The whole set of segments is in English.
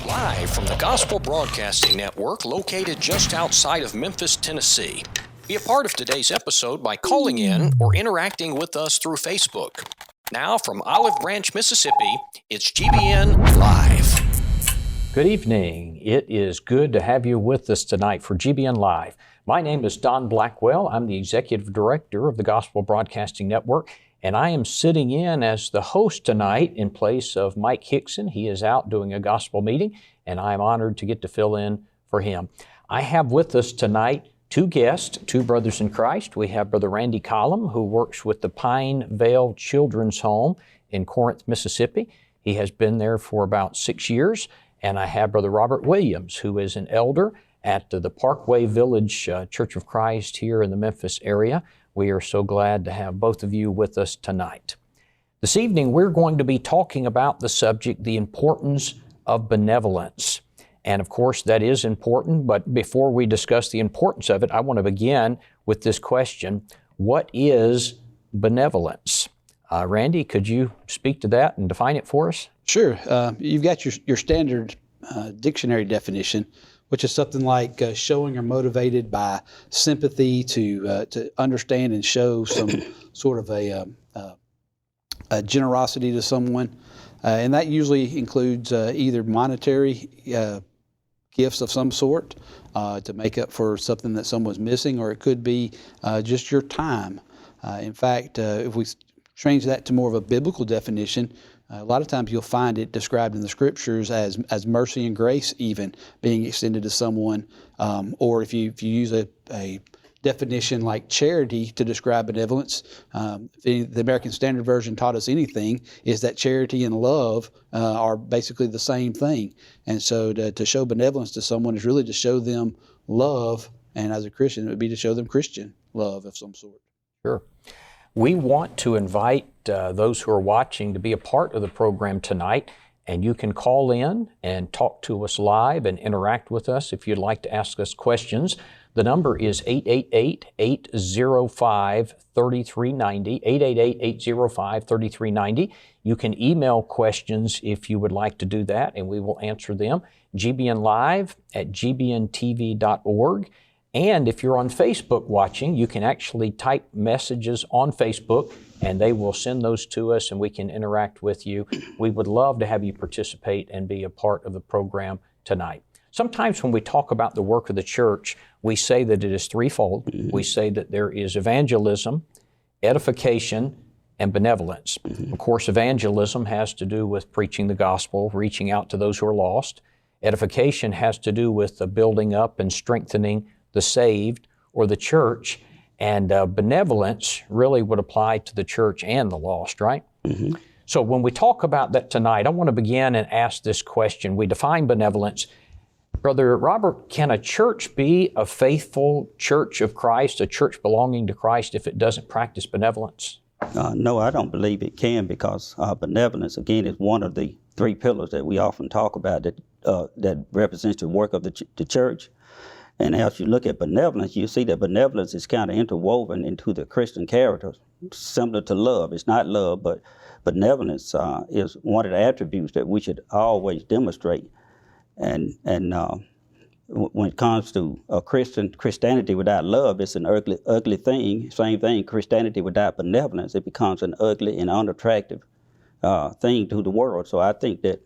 Live from the Gospel Broadcasting Network located just outside of Memphis, Tennessee. Be a part of today's episode by calling in or interacting with us through Facebook. Now from Olive Branch, Mississippi, it's GBN Live. Good evening. It is good to have you with us tonight for GBN Live. My name is Don Blackwell. I'm the Executive Director of the Gospel Broadcasting Network, and I am sitting in as the host tonight in place of Mike Hickson. He is out doing a gospel meeting, and I'm honored to get to fill in for him. I have with us tonight two guests, two brothers in Christ. We have Brother Randy Collum, who works with the Pinevale Children's Home in Corinth, Mississippi. He has been there for about 6 years. And I have Brother Robert Williams, who is an elder at the Parkway Village Church of Christ here in the Memphis area. We are so glad to have both of you with us tonight. This evening, we're going to be talking about the subject, the importance of benevolence. And of course, that is important, but before we discuss the importance of it, I want to begin with this question: what is benevolence? Randy, could you speak to that and define it for us? Sure. You've got your standard dictionary definition, which is something like showing or motivated by sympathy to understand and show some sort of a generosity to someone. And that usually includes either monetary gifts of some sort to make up for something that someone's missing, or it could be just your time. In fact, if we change that to more of a biblical definition, a lot of times you'll find it described in the Scriptures as mercy and grace even being extended to someone. Or if you use a definition like charity to describe benevolence, if the American Standard Version taught us anything, is that charity and love are basically the same thing. And so to show benevolence to someone is really to show them love, and as a Christian, it would be to show them Christian love of some sort. Sure. We want to invite those who are watching to be a part of the program tonight, and you can call in and talk to us live and interact with us if you'd like to ask us questions. The number is 888-805-3390, 888-805-3390. You can email questions if you would like to do that, and we will answer them. GBNLive at gbntv.org. And if you're on Facebook watching, you can actually type messages on Facebook, and they will send those to us, and we can interact with you. We would love to have you participate and be a part of the program tonight. Sometimes when we talk about the work of the church, we say that it is threefold. Mm-hmm. We say that there is evangelism, edification, and benevolence. Mm-hmm. Of course, evangelism has to do with preaching the gospel, reaching out to those who are lost. Edification has to do with the building up and strengthening the saved or the church, and benevolence really would apply to the church and the lost, right? Mm-hmm. So when we talk about that tonight, I want to begin and ask this question. We define benevolence. Brother Robert, can a church be a faithful church of Christ, a church belonging to Christ, if it doesn't practice benevolence? No, I don't believe it can, because benevolence, again, is one of the three pillars that we often talk about that represents the work of the church. And as you look at benevolence, you see that benevolence is kind of interwoven into the Christian character, similar to love. It's not love, but benevolence is one of the attributes that we should always demonstrate. And when it comes to Christianity without love, it's an ugly thing. Same thing, Christianity without benevolence, it becomes an ugly and unattractive thing to the world. So I think that,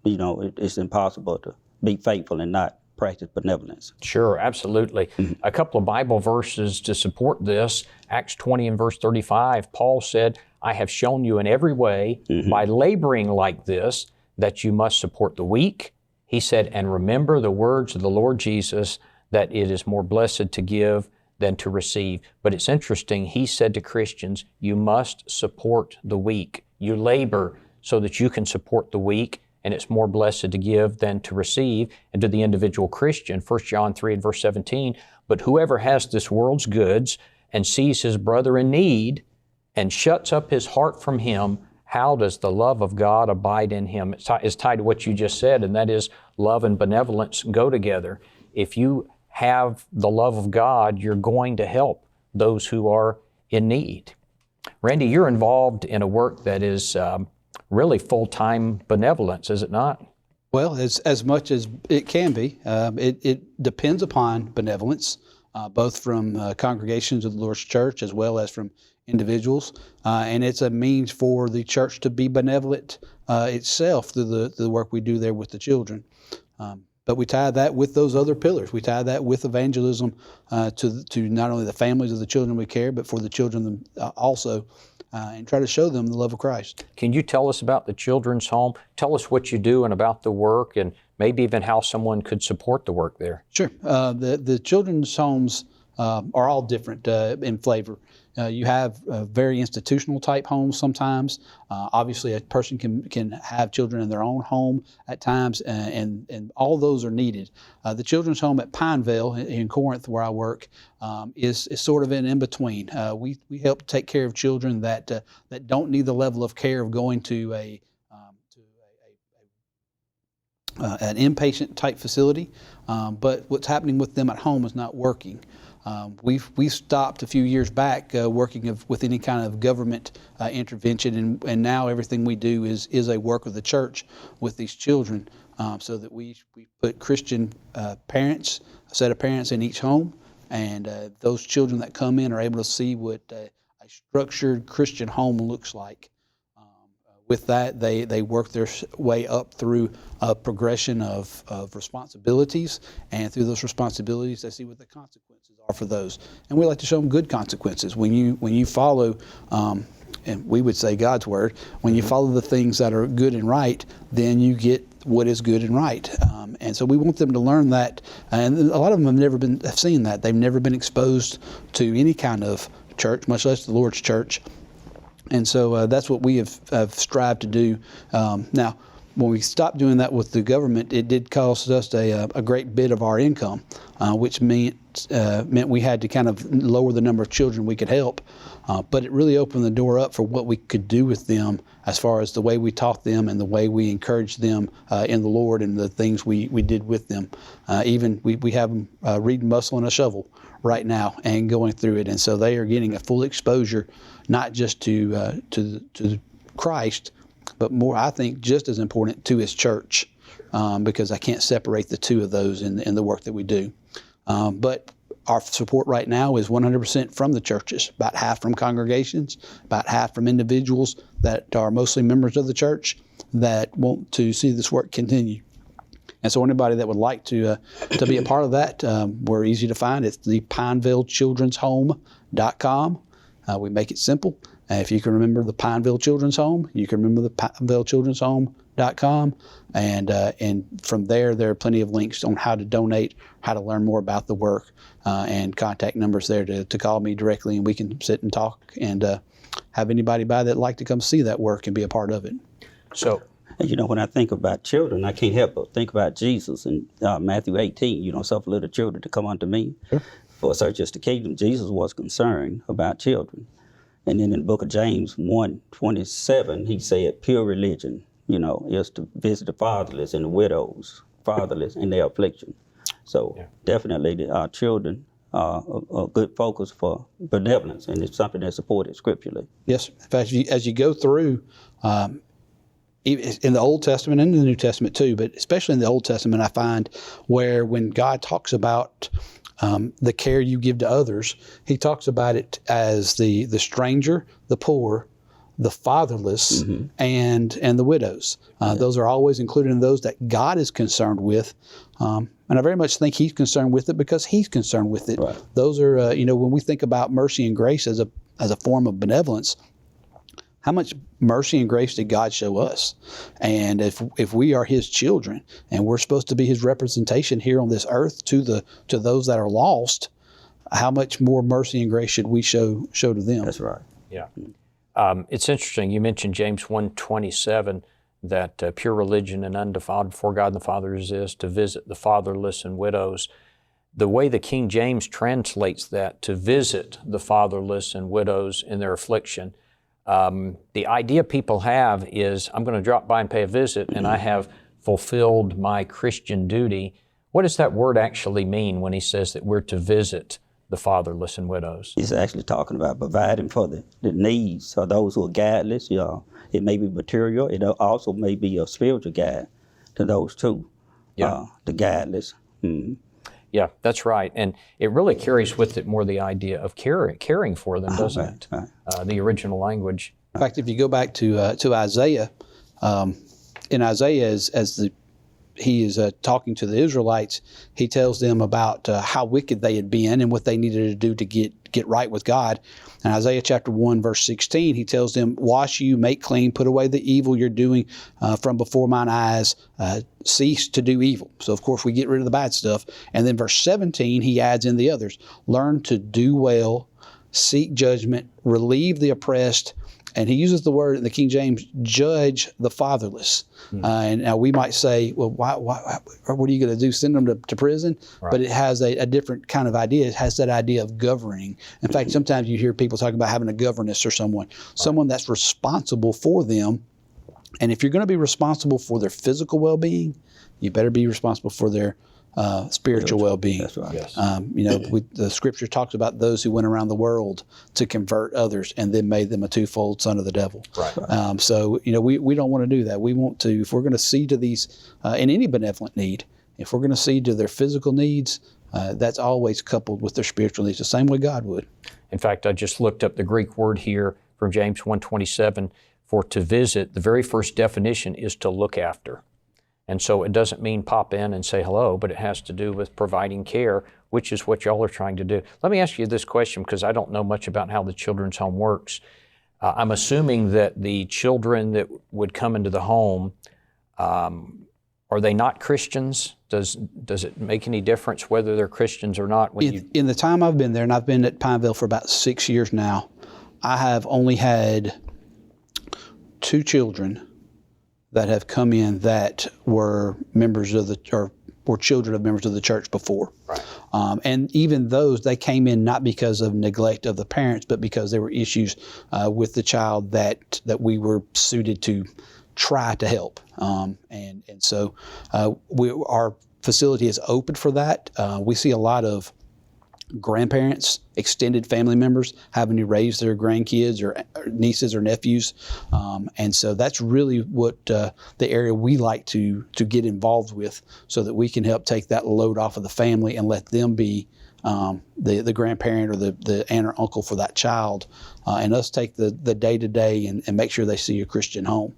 it's impossible to be faithful and not practice benevolence. Sure, absolutely. Mm-hmm. A couple of Bible verses to support this. Acts 20 and verse 35, Paul said, I have shown you in every way, mm-hmm. by laboring like this, that you must support the weak. He said, and remember the words of the Lord Jesus, that it is more blessed to give than to receive. But it's interesting, he said to Christians, you must support the weak. You labor so that you can support the weak, and it's more blessed to give than to receive. And to the individual Christian, 1 John 3 and verse 17, but whoever has this world's goods and sees his brother in need and shuts up his heart from him, how does the love of God abide in him? It's tied to what you just said, and that is love and benevolence go together. If you have the love of God, you're going to help those who are in need. Randy, you're involved in a work that is really full-time benevolence, is it not? Well, as much as it can be. It depends upon benevolence, both from congregations of the Lord's church as well as from individuals. And it's a means for the church to be benevolent itself through the work we do there with the children. But we tie that with those other pillars. We tie that with evangelism to not only the families of the children we care, but for the children also, and try to show them the love of Christ. Can you tell us about the children's home? Tell us what you do and about the work, and maybe even how someone could support the work there. Sure. The children's homes are all different in flavor. You have very institutional type homes sometimes. Obviously, a person can have children in their own home at times, and all those are needed. The children's home at Pinevale in Corinth, where I work, is sort of an in-between. We help take care of children that don't need the level of care of going to an inpatient type facility, but what's happening with them at home is not working. We stopped a few years back working with any kind of government intervention, and now everything we do is a work of the church with these children, so that we put Christian parents, a set of parents in each home, and those children that come in are able to see what a structured Christian home looks like. With that, they work their way up through a progression of responsibilities, and through those responsibilities, they see what the consequences are for those. And we like to show them good consequences. When you follow, and we would say God's word, when you follow the things that are good and right, then you get what is good and right. And so we want them to learn that. And a lot of them have seen that. They've never been exposed to any kind of church, much less the Lord's church. And so that's what we have strived to do. Now, when we stopped doing that with the government, it did cost us a great bit of our income, which meant we had to kind of lower the number of children we could help. But it really opened the door up for what we could do with them, as far as the way we taught them and the way we encouraged them in the Lord, and the things we did with them. Even we have them reading Muscle and a Shovel right now and going through it, and so they are getting a full exposure, not just to Christ, but more, I think, just as important, to His church, because I can't separate the two of those in the work that we do. But our support right now is 100% from the churches, about half from congregations, about half from individuals that are mostly members of the church that want to see this work continue. And so anybody that would like to be a part of that, we're easy to find. It's the PinevaleChildren'sHome.com. We make it simple. If you can remember the Pinevale Children's Home, you can remember the PinevaleChildren'sHome.com. And from there are plenty of links on how to donate, how to learn more about the work, and contact numbers there to call me directly, and we can sit and talk and have anybody by that'd like to come see that work and be a part of it. So, and when I think about children, I can't help but think about Jesus in Matthew 18, suffer little children to come unto me. Sure. For such is the kingdom. Jesus was concerned about children. And then in the book of James 1:27, he said, pure religion, is to visit the fatherless and the widows, fatherless in their affliction. So definitely our children are a good focus for benevolence, and it's something that's supported scripturally. Yes. In fact, as you go through, in the Old Testament and in the New Testament too, but especially in the Old Testament, I find where when God talks about the care you give to others, He talks about it as the stranger, the poor, the fatherless, and the widows. Those are always included in those that God is concerned with. And I very much think He's concerned with it because He's concerned with it. Right. Those are, when we think about mercy and grace as a form of benevolence, how much mercy and grace did God show us? And if we are His children and we're supposed to be His representation here on this earth to those that are lost, how much more mercy and grace should we show to them? That's right. Yeah. It's interesting. You mentioned James 1:27, that pure religion and undefiled before God and the Father is to visit the fatherless and widows. The way the King James translates that, to visit the fatherless and widows in their affliction, the idea people have is, I'm going to drop by and pay a visit, and I have fulfilled my Christian duty. What does that word actually mean when he says that we're to visit the fatherless and widows? He's actually talking about providing for the needs of those who are guideless. It may be material. It also may be a spiritual guide. to those two, Yeah. the guideless. Mm-hmm. Yeah, that's right. And it really carries with it more the idea of caring for them, doesn't it? Right. The original language. In fact, if you go back to Isaiah, in Isaiah, he is talking to the Israelites, he tells them about how wicked they had been and what they needed to do to get right with God. In Isaiah chapter 1, verse 16, he tells them, wash you, make clean, put away the evil you're doing from before mine eyes, cease to do evil. So, of course, we get rid of the bad stuff. And then verse 17, he adds in the others, learn to do well, seek judgment, relieve the oppressed, and he uses the word in the King James, judge the fatherless. And now we might say, well, why, what are you going to do, send them to prison? Right. But it has a different kind of idea. It has that idea of governing. In fact, sometimes you hear people talking about having a governess or someone that's responsible for them. And if you're going to be responsible for their physical well-being, you better be responsible for their spiritual well-being. That's right. Yes. The Scripture talks about those who went around the world to convert others and then made them a twofold son of the devil. Right. So we don't want to do that. We want to, if we're going to see to these in any benevolent need, if we're going to see to their physical needs, that's always coupled with their spiritual needs, the same way God would. In fact, I just looked up the Greek word here from James 1:27 for to visit. The very first definition is to look after. And so it doesn't mean pop in and say hello, but it has to do with providing care, which is what y'all are trying to do. Let me ask you this question, because I don't know much about how the children's home works. I'm assuming that the children that would come into the home, are they not Christians? Does it make any difference whether they're Christians or not? In the time I've been there, and I've been at Pinevale for about 6 years now, I have only had 2 children that have come in that were members of or children of members of the church before. Right. And even those, they came in not because of neglect of the parents, but because there were issues with the child that we were suited to try to help. And so our facility is open for that. We see a lot of grandparents, extended family members having to raise their grandkids or nieces or nephews. And so that's really what the area we like to get involved with, so that we can help take that load off of the family and let them be the grandparent or the aunt or uncle for that child, and us take the day-to-day and make sure they see a Christian home.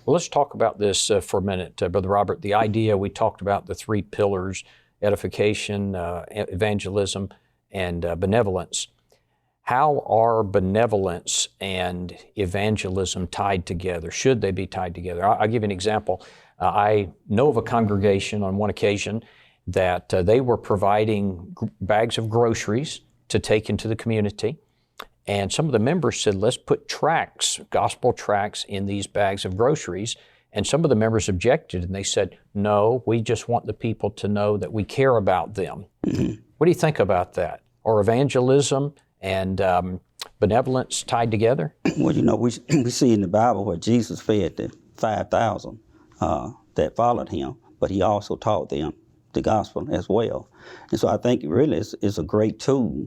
Well, let's talk about this for a minute, Brother Robert. The idea, we talked about the 3 pillars, edification, evangelism, and benevolence. How are benevolence and evangelism tied together? Should they be tied together? I'll give you an example. I know of a congregation on one occasion that they were providing bags of groceries to take into the community. And some of the members said, let's put tracts, gospel tracts, in these bags of groceries. And some of the members objected, and they said, no, we just want the people to know that we care about them. Mm-hmm. What do you think about that? Are evangelism and benevolence tied together? Well, we see in the Bible where Jesus fed the 5,000 that followed him, but he also taught them the gospel as well. And so I think it really is a great tool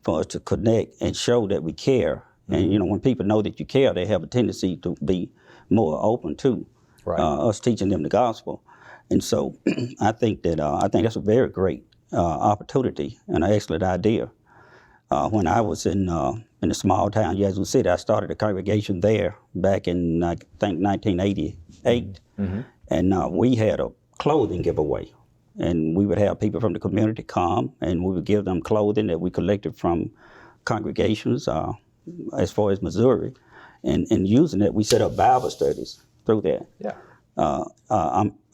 for us to connect and show that we care. Mm-hmm. And, when people know that you care, they have a tendency to be more open to us teaching them the gospel. And so I think that's a very great opportunity and an excellent idea. When I was in a small town, Yazoo City, I started a congregation there back in, I think, 1988. Mm-hmm. And we had a clothing giveaway. And we would have people from the community come, and we would give them clothing that we collected from congregations as far as Missouri. And using it, we set up Bible studies through that. Yeah.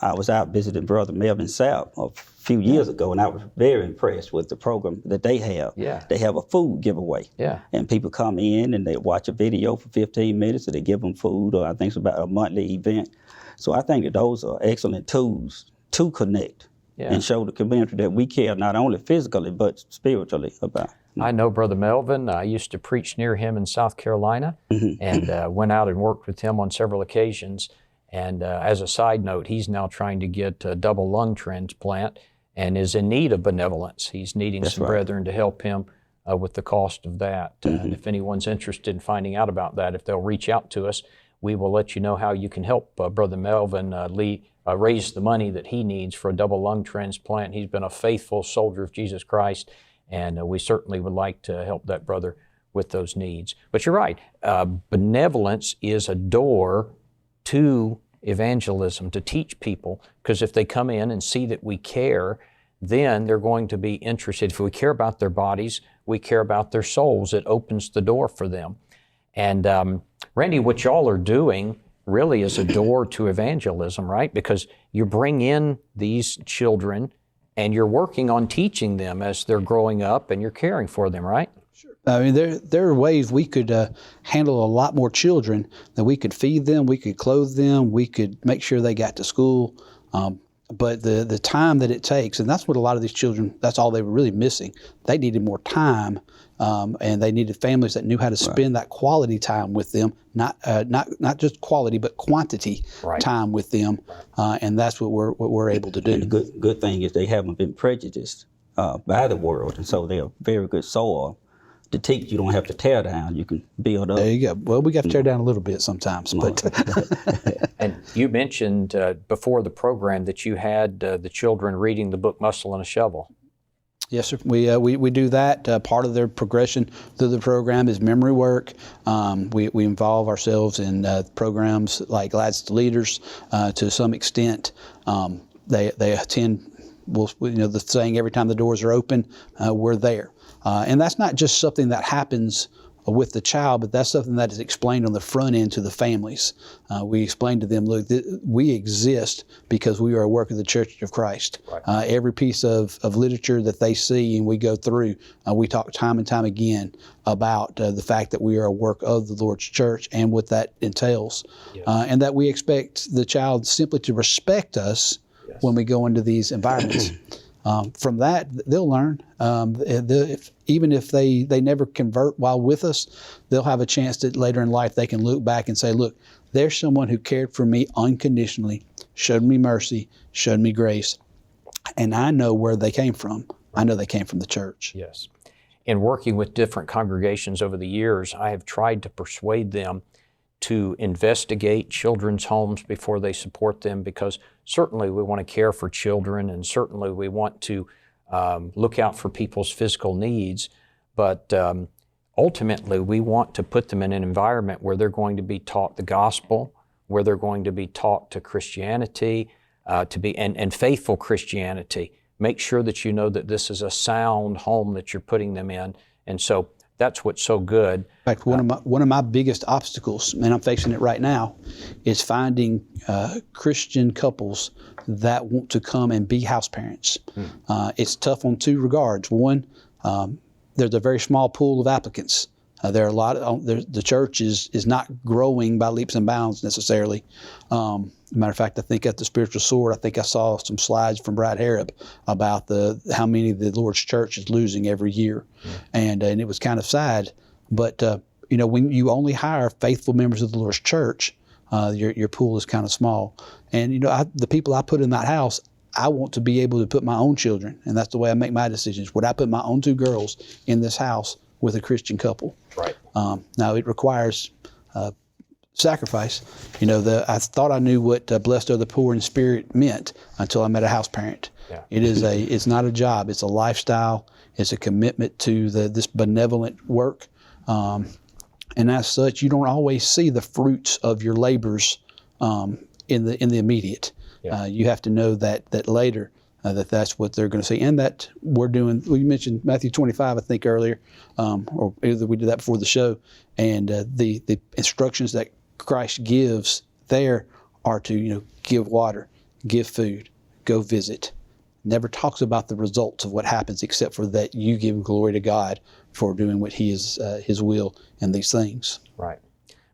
I was out visiting Brother Melvin Sapp a few years ago, and I was very impressed with the program that they have. Yeah. They have a food giveaway. Yeah. And people come in and they watch a video for 15 minutes, and they give them food, or I think it's about a monthly event. So I think that those are excellent tools to connect and show the community that we care not only physically but spiritually about. I know Brother Melvin. I used to preach near him in South Carolina, mm-hmm. and went out and worked with him on several occasions. And as a side note, he's now trying to get a double lung transplant and is in need of benevolence. He's needing some brethren to help him with the cost of that. Mm-hmm. And if anyone's interested in finding out about that, if they'll reach out to us, we will let you know how you can help Brother Melvin Lee raise the money that he needs for a double lung transplant. He's been a faithful soldier of Jesus Christ, and we certainly would like to help that brother with those needs. But you're right, benevolence is a door to evangelism, to teach people, because if they come in and see that we care, then they're going to be interested. If we care about their bodies, we care about their souls. It opens the door for them. And Randy, what y'all are doing really is a door to evangelism, right? Because you bring in these children and you're working on teaching them as they're growing up, and you're caring for them, right? Sure. I mean, there are ways we could handle a lot more children, that we could feed them, we could clothe them, we could make sure they got to school. But the time that it takes, and that's what a lot of these children, that's all they were really missing. They needed more time, and they needed families that knew how to spend that quality time with them, not just quality, but quantity time with them. And that's what we're able to do. And the good thing is they haven't been prejudiced by the world, and so they're very good soil to teach. You don't have to tear down, you can build up. There you go. Well, we got to tear down a little bit sometimes. But And you mentioned before the program that you had the children reading the book Muscle and a Shovel. Yes, sir. We do that. Part of their progression through the program is memory work. We involve ourselves in programs like Lads to Leaders to some extent. They attend, the saying, every time the doors are open, we're there. And that's not just something that happens with the child, but that's something that is explained on the front end to the families. We explain to them, look, we exist because we are a work of the Church of Christ. Right. Every piece of literature that they see and we go through, we talk time and time again about the fact that we are a work of the Lord's church and what that entails. Yes. And that we expect the child simply to respect us when we go into these environments. From that, they'll learn. Even if they never convert while with us, they'll have a chance that later in life they can look back and say, look, there's someone who cared for me unconditionally, showed me mercy, showed me grace, and I know where they came from. I know they came from the church. Yes. In working with different congregations over the years, I have tried to persuade them to investigate children's homes before they support them, because certainly we want to care for children, and certainly we want to look out for people's physical needs, but ultimately we want to put them in an environment where they're going to be taught the gospel, where they're going to be taught to Christianity, and faithful Christianity. Make sure that you know that this is a sound home that you're putting them in, and so that's what's so good. In fact, one of my biggest obstacles, and I'm facing it right now, is finding Christian couples that want to come and be house parents. It's tough on two regards. One, there's a very small pool of applicants. There are a lot of, the church is not growing by leaps and bounds necessarily. Matter of fact, I think at the Spiritual Sword, I think I saw some slides from Brad Harrop about how many the Lord's church is losing every year, and it was kind of sad. But when you only hire faithful members of the Lord's church, your pool is kind of small. And the people I put in that house, I want to be able to put my own children, and that's the way I make my decisions. Would I put my own two girls in this house with a Christian couple? Right. Now it requires sacrifice. I thought I knew what blessed are the poor in spirit meant until I met a house parent. Yeah. It's not a job. It's a lifestyle. It's a commitment to this benevolent work. And as such, you don't always see the fruits of your labors in the immediate. Yeah. You have to know that later. That's what they're going to see, and that we're doing. We mentioned Matthew 25, I think earlier, or either we did that before the show. And the instructions that Christ gives there are to give water, give food, go visit. Never talks about the results of what happens, except for that you give glory to God for doing what He is His will in these things. Right,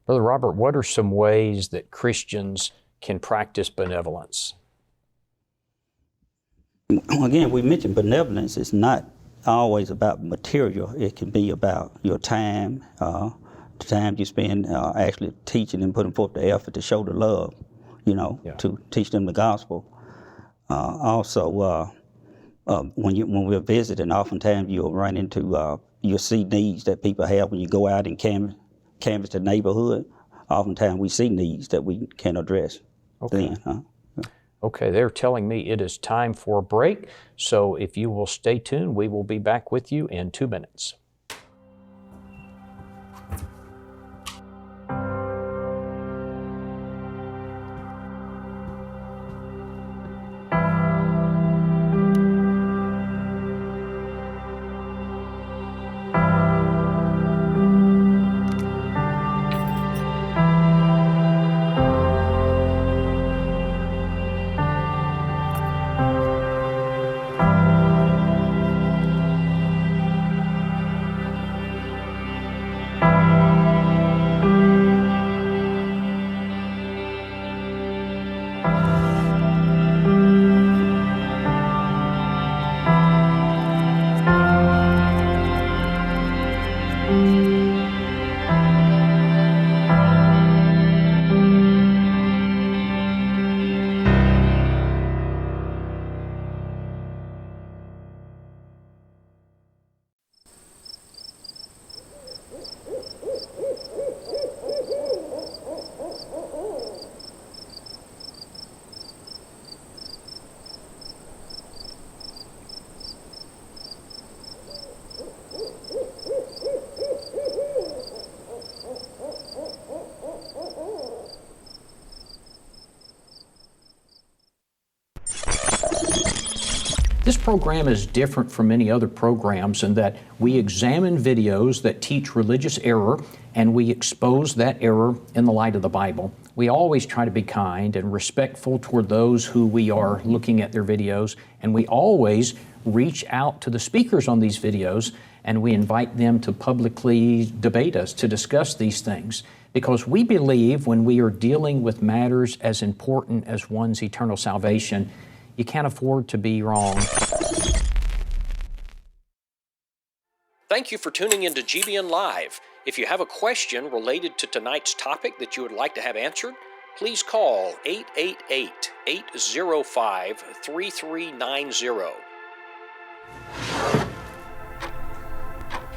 Brother Robert. What are some ways that Christians can practice benevolence? Again, we mentioned benevolence is not always about material. It can be about your time, the time you spend actually teaching and putting forth the effort to show the love, to teach them the gospel. Also, when we're visiting, oftentimes you'll run into, you'll see needs that people have when you go out and canvass the neighborhood. oftentimes we see needs that we can address. Okay. Then. Okay, they're telling me it is time for a break. So if you will stay tuned, we will be back with you in 2 minutes. This program is different from many other programs in that we examine videos that teach religious error and we expose that error in the light of the Bible. We always try to be kind and respectful toward those who we are looking at their videos, and we always reach out to the speakers on these videos and we invite them to publicly debate us, to discuss these things, because we believe when we are dealing with matters as important as one's eternal salvation, you can't afford to be wrong. Thank you for tuning into GBN Live. If you have a question related to tonight's topic that you would like to have answered, please call 888-805-3390.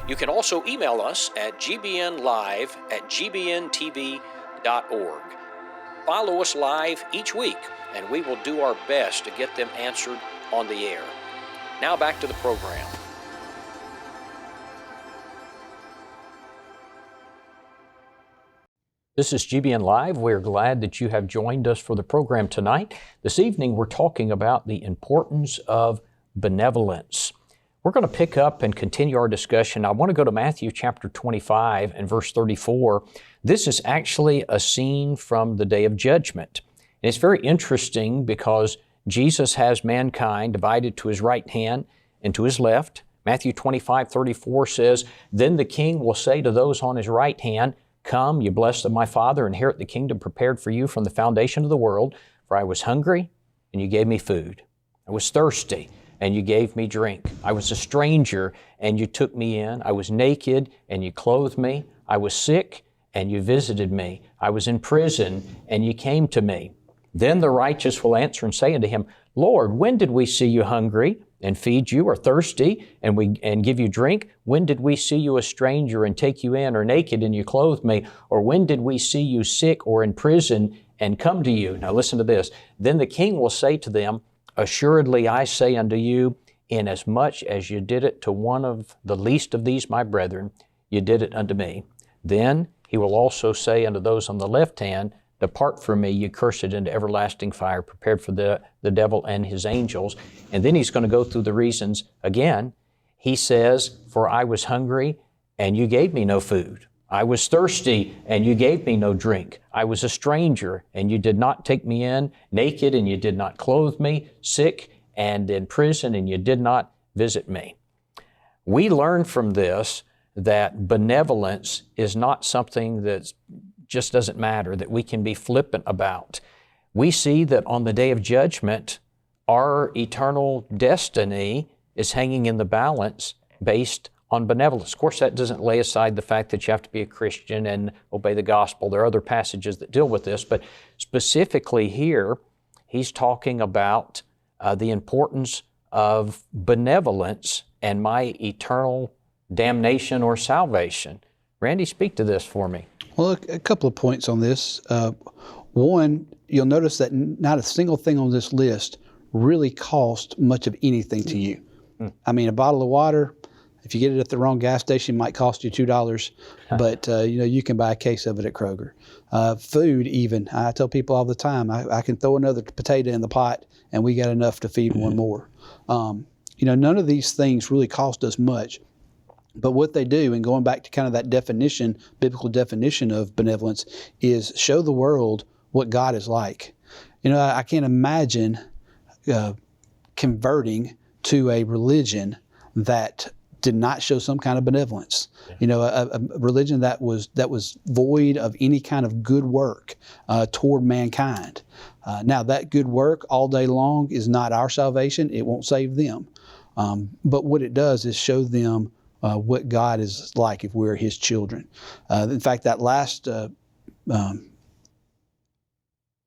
You can also email us at gbnlive@gbntv.org. Follow us live each week, and we will do our best to get them answered on the air. Now back to the program. This is GBN Live. We're glad that you have joined us for the program tonight. This evening, we're talking about the importance of benevolence. We're going to pick up and continue our discussion. I want to go to Matthew chapter 25 and verse 34. This is actually a scene from the Day of Judgment. And it's very interesting because Jesus has mankind divided to His right hand and to His left. Matthew 25:34 says, "Then the King will say to those on His right hand, 'Come, you blessed of my Father, inherit the kingdom prepared for you from the foundation of the world. For I was hungry, and you gave me food. I was thirsty, and you gave me drink. I was a stranger, and you took me in. I was naked, and you clothed me. I was sick, and you visited me. I was in prison, and you came to me.' Then the righteous will answer and say unto Him, 'Lord, when did we see you hungry and feed you, or thirsty and give you drink? When did we see you a stranger and take you in, or naked and you clothed me? Or when did we see you sick or in prison and come to you?' Now listen to this. Then the King will say to them, 'Assuredly I say unto you, inasmuch as you did it to one of the least of these my brethren, you did it unto me.' Then He will also say unto those on the left hand, 'Depart from me, you cursed, into everlasting fire, prepared for the devil and his angels.'" And then He's going to go through the reasons again. He says, "For I was hungry, and you gave me no food. I was thirsty, and you gave me no drink. I was a stranger, and you did not take me in, naked, and you did not clothe me, sick and in prison, and you did not visit me." We learn from this that benevolence is not something that just doesn't matter, that we can be flippant about. We see that on the Day of Judgment, our eternal destiny is hanging in the balance based on benevolence. Of course, that doesn't lay aside the fact that you have to be a Christian and obey the gospel. There are other passages that deal with this, but specifically here, He's talking about the importance of benevolence and my eternal damnation or salvation. Randy, speak to this for me. Well, a couple of points on this. One, you'll notice that not a single thing on this list really cost much of anything to you. I mean, a bottle of water, if you get it at the wrong gas station, might cost you $2, but you can buy a case of it at Kroger. Food, even, I tell people all the time, I can throw another potato in the pot, and we got enough to feed one more. None of these things really cost us much. But what they do, and going back to kind of that definition, biblical definition of benevolence, is show the world what God is like. I can't imagine converting to a religion that did not show some kind of benevolence. A religion that was void of any kind of good work toward mankind. Now, that good work all day long is not our salvation. It won't save them. But what it does is show them what God is like if we're His children. In fact, that last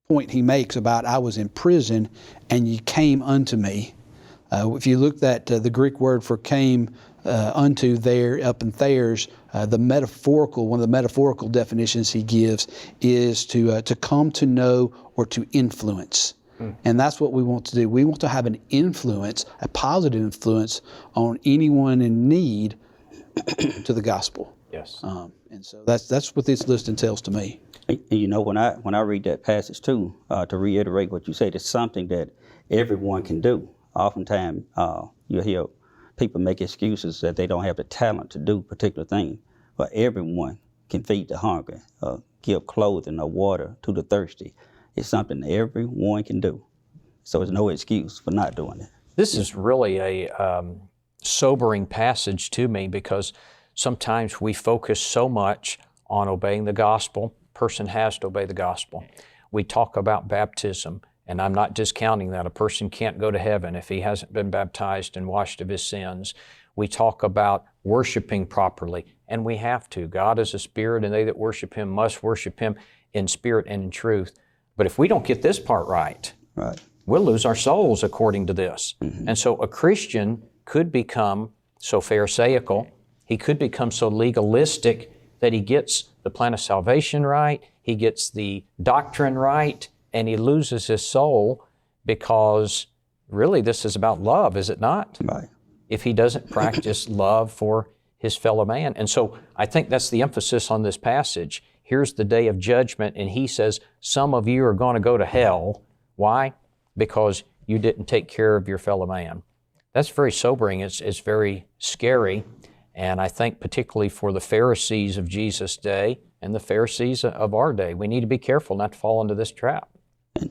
point he makes about I was in prison and you came unto me. If you looked at the Greek word for came unto there up in Thayer's, one of the metaphorical definitions he gives is to come to know or to influence. And that's what we want to do. We want to have an influence, a positive influence on anyone in need to the gospel. Yes. And so that's what this list entails to me. When I read that passage too, to reiterate what you said, it's something that everyone can do. Oftentimes, you hear people make excuses that they don't have the talent to do a particular thing, but everyone can feed the hungry, give clothing or water to the thirsty. It's something everyone can do. So there's no excuse for not doing it. This is really a sobering passage to me because sometimes we focus so much on obeying the gospel. Person has to obey the gospel. We talk about baptism, and I'm not discounting that. A person can't go to heaven if he hasn't been baptized and washed of his sins. We talk about worshiping properly, and we have to. God is a spirit, and they that worship Him must worship Him in spirit and in truth. But if we don't get this part right, we'll lose our souls according to this. And so a Christian could become so pharisaical, he could become so legalistic that he gets the plan of salvation right, he gets the doctrine right, and he loses his soul because really this is about love, is it not? Right. If he doesn't practice love for his fellow man. And so I think that's the emphasis on this passage. Here's the day of judgment, and he says, some of you are going to go to hell. Why? Because you didn't take care of your fellow man. That's very sobering. It's very scary. And I think particularly for the Pharisees of Jesus' day and the Pharisees of our day, we need to be careful not to fall into this trap.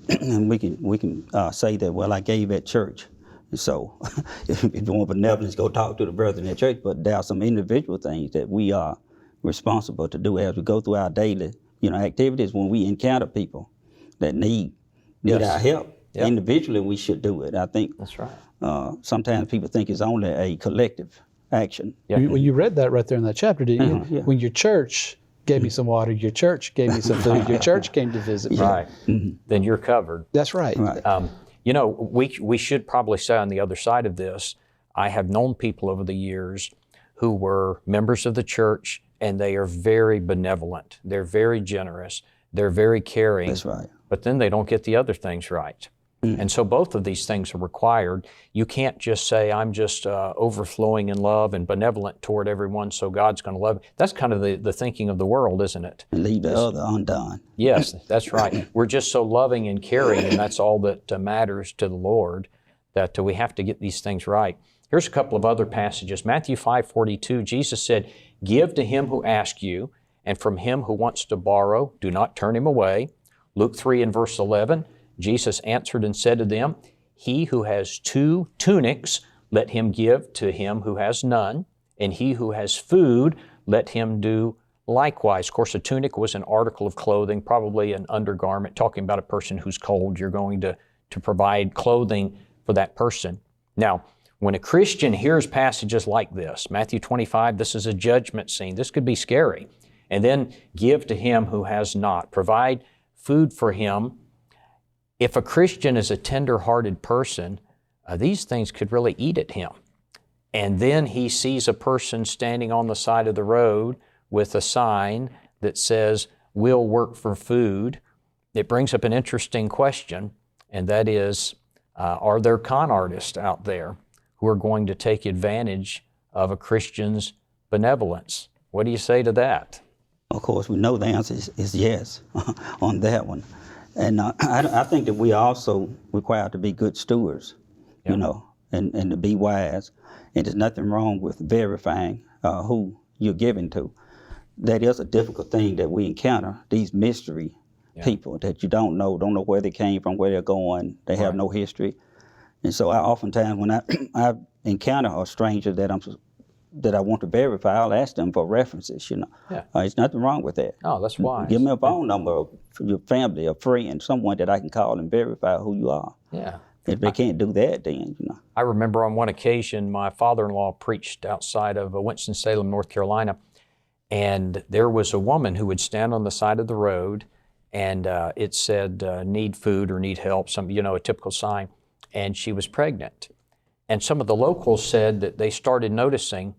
And we can say that, well, I gave at church. So if you want benevolence, go talk to the brethren at church. But there are some individual things that we are responsible to do as we go through our daily, activities. When we encounter people that need our help, individually we should do it. I think that's right. Sometimes people think it's only a collective action. Well, you read that right there in that chapter, didn't you? When your church gave me some water, your church gave me some food, your church came to visit me. Right. Then you're covered. That's right. We should probably say on the other side of this, I have known people over the years who were members of the church, and they are very benevolent. They're very generous. They're very caring. That's right. But then they don't get the other things right. And so both of these things are required. You can't just say, I'm just overflowing in love and benevolent toward everyone, so God's going to love me. That's kind of the thinking of the world, isn't it? And leave the other undone. Yes, that's right. We're just so loving and caring, and that's all that matters to the Lord, that we have to get these things right. Here's a couple of other passages. Matthew 5:42, Jesus said, give to him who asks you, and from him who wants to borrow, do not turn him away. Luke 3 and verse 11, Jesus answered and said to them, he who has 2 tunics, let him give to him who has none, and he who has food, let him do likewise. Of course, a tunic was an article of clothing, probably an undergarment, talking about a person who's cold. You're going to provide clothing for that person. Now, when a Christian hears passages like this, Matthew 25, this is a judgment scene. This could be scary. And then give to him who has not. Provide food for him. If a Christian is a tender-hearted person, these things could really eat at him. And then he sees a person standing on the side of the road with a sign that says we'll work for food, it brings up an interesting question, and that is, are there con artists out there who are going to take advantage of a Christian's benevolence? What do you say to that? Of course, we know the answer is yes on that one. And I think that we are also required to be good stewards, Yeah. and to be wise. And there's nothing wrong with verifying who you're giving to. That is a difficult thing that we encounter, these mystery people that you don't know where they came from, where they're going, they have no history. And so I oftentimes, when I encounter a stranger that I want to verify, I'll ask them for references, Yeah. There's nothing wrong with that. Oh, that's wise. Give me a phone number of your family, a friend, someone that I can call and verify who you are. Yeah. If they can't do that, then, I remember on one occasion, my father-in-law preached outside of Winston-Salem, North Carolina, and there was a woman who would stand on the side of the road, and it said, need food or need help, a typical sign, and she was pregnant. And some of the locals said that they started noticing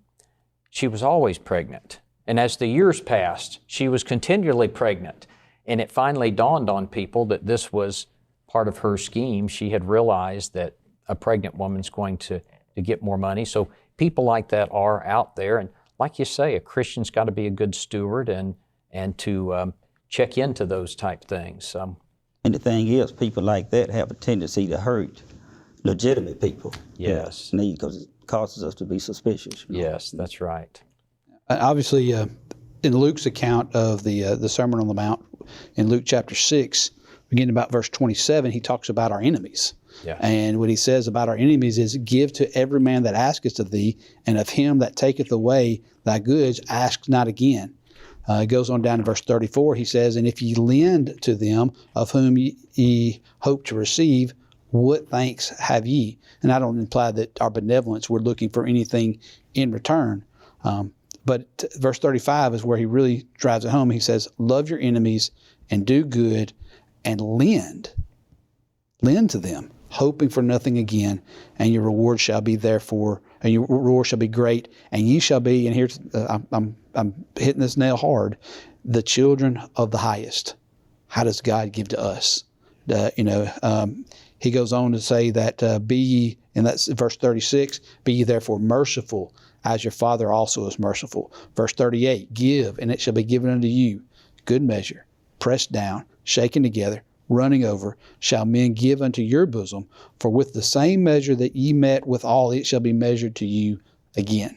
she was always pregnant. And as the years passed, she was continually pregnant. And it finally dawned on people that this was part of her scheme. She had realized that a pregnant woman's going to get more money. So people like that are out there. And like you say, a Christian's got to be a good steward and to check into those type things. And the thing is, people like that have a tendency to hurt legitimate people. Yes. Because it causes us to be suspicious. Yes, that's right. Obviously, in Luke's account of the Sermon on the Mount, in Luke chapter 6, beginning about verse 27, he talks about our enemies. Yeah. And what he says about our enemies is, give to every man that asketh of thee, and of him that taketh away thy goods, ask not again. It goes on down to verse 34, he says, and if ye lend to them of whom ye hope to receive, what thanks have ye? And I don't imply that our benevolence, we're looking for anything in return. But verse 35 is where he really drives it home. He says, love your enemies and do good and lend to them, hoping for nothing again, and your reward shall be and your reward shall be great, and ye shall be, and here's, I'm hitting this nail hard, the children of the highest. How does God give to us? He goes on to say that be ye, and that's verse 36, be ye therefore merciful, as your Father also is merciful. Verse 38, give, and it shall be given unto you, good measure, pressed down, shaken together, running over, shall men give unto your bosom, for with the same measure that ye met withal, it shall be measured to you again.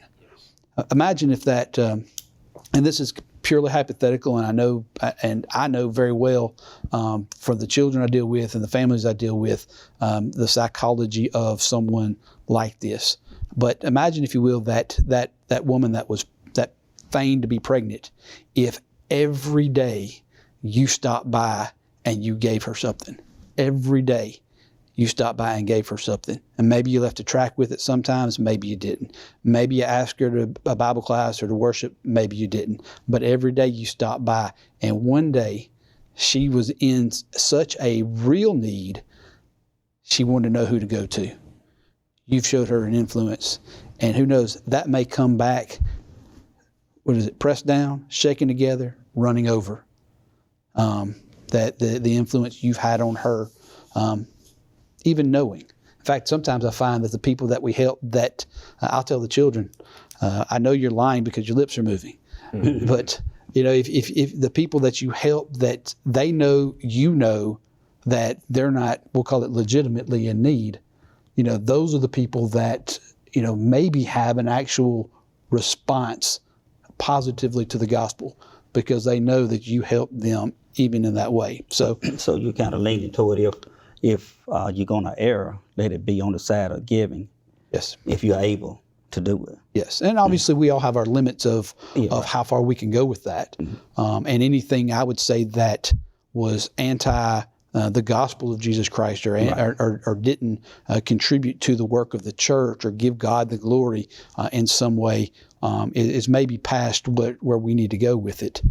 Imagine if that, and this is purely hypothetical, and I know very well from the children I deal with and the families I deal with, the psychology of someone like this. But imagine, if you will, that woman that feigned to be pregnant, if every day you stopped by and you gave her something. Every day you stopped by and gave her something. And maybe you left a track with it sometimes, maybe you didn't. Maybe you asked her to a Bible class or to worship, maybe you didn't. But every day you stopped by, and one day she was in such a real need, she wanted to know who to go to. You've showed her an influence, and who knows, that may come back, pressed down, shaken together, running over. That the influence you've had on her, even knowing. In fact, sometimes I find that the people that we help, that I'll tell the children, I know you're lying because your lips are moving. Mm-hmm. But if the people that you help, that they know that they're not, we'll call it legitimately in need, those are the people that maybe have an actual response positively to the gospel, because they know that you help them even in that way. So you're kind of leaning toward, if you're going to err, let it be on the side of giving. Yes. If you're able to do it. Yes, and obviously we all have our limits of how far we can go with that. Mm-hmm. And anything I would say that was anti the gospel of Jesus Christ, or didn't contribute to the work of the church or give God the glory in some way, is maybe past where we need to go with it.